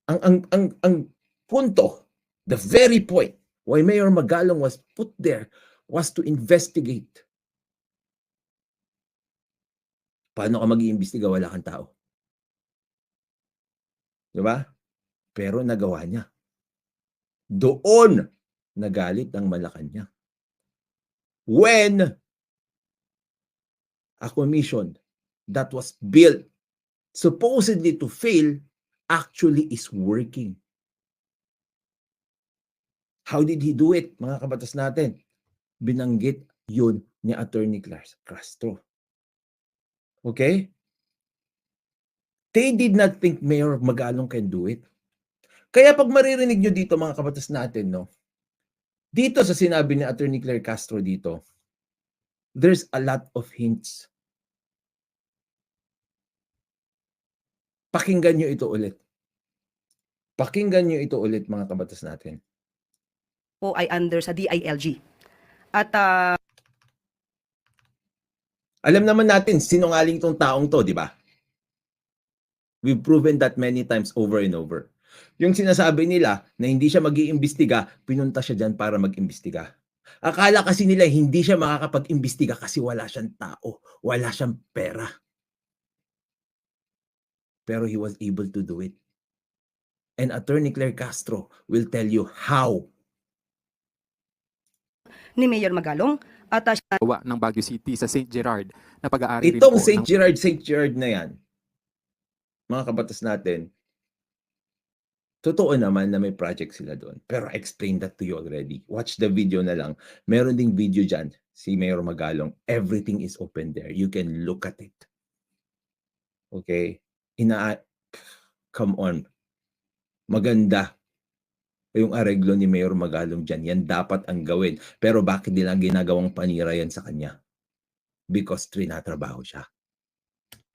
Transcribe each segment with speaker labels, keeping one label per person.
Speaker 1: Ang punto, the very point why Mayor Magalong was put there was to investigate. Paano ka mag-iimbestiga wala kang tao? 'Di ba? Pero nagawa niya. Doon nagalit ang Malacanang. When a commission that was built supposedly to fail actually is working. How did he do it, mga kabatas natin? Binanggit yun ni Attorney Castro. Okay? They did not think Mayor Magalong can do it. Kaya pag maririnig nyo dito, mga kabatas natin, no? Dito sa sinabi ni Attorney Claire Castro dito, there's a lot of hints. Pakinggan nyo ito ulit. Pakinggan nyo ito ulit, mga kabatas natin.
Speaker 2: Po ay under sa DILG. At
Speaker 1: alam naman natin, sinungaling tong taong to, di ba? We've proven that many times over and over. Yung sinasabi nila na hindi siya mag-iimbestiga, pinunta siya dyan para mag-imbestiga. Akala kasi nila hindi siya makakapag-imbestiga kasi wala siyang tao, wala siyang pera. Pero he was able to do it. And Attorney Claire Castro will tell you how.
Speaker 2: ni Mayor Magalong at
Speaker 3: gawa ng Baguio City sa St. Gerard na pag-aari rin
Speaker 1: Itong
Speaker 3: po
Speaker 1: St.
Speaker 3: ng
Speaker 1: Gerard na yan, mga kabatas natin, totoo naman na may project sila doon. Pero I explained that to you already. Watch the video na lang. Meron ding video dyan, si Mayor Magalong. Everything is open there. You can look at it. Okay? Come on. Maganda yung areglo ni Mayor Magalong dyan. Yan dapat ang gawin. Pero bakit nila ginagawang panira yan sa kanya? Because trinatrabaho siya.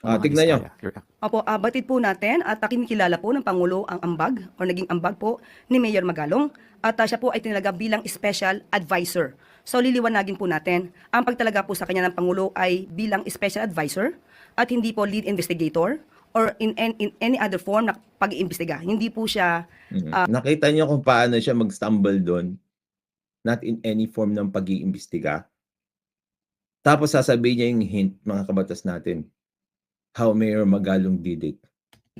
Speaker 3: mga
Speaker 1: Tignan nyo.
Speaker 3: Diskaya.
Speaker 2: Opo, batid po natin at kinikilala po ng Pangulo ang ambag o naging ambag po ni Mayor Magalong at siya po ay tinalaga bilang special advisor. So liliwanagin po natin, ang pagtalaga po sa kanya ng Pangulo ay bilang special advisor at hindi po lead investigator or in any other form na pag-iimbestiga. Hindi po siya
Speaker 1: Nakita niyo kung paano siya mag-stumble doon? Not in any form ng pag-iimbestiga. Tapos sasabihin niya yung hint, mga kabatas natin, how Mayor Magalong did it.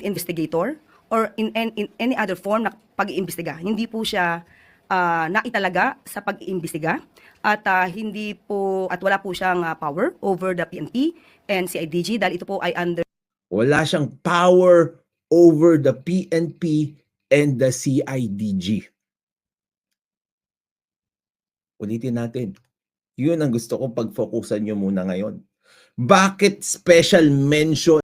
Speaker 2: investigator or in any other form na pag-iimbestiga. Hindi po siya naitalaga sa pag-iimbestiga at hindi po at wala po siyang power over the PNP and CIDG dahil ito po ay under
Speaker 1: Wala siyang power over the PNP and the CIDG. Ulitin natin. Yun ang gusto kong pag-focusan nyo muna ngayon. Bakit special mention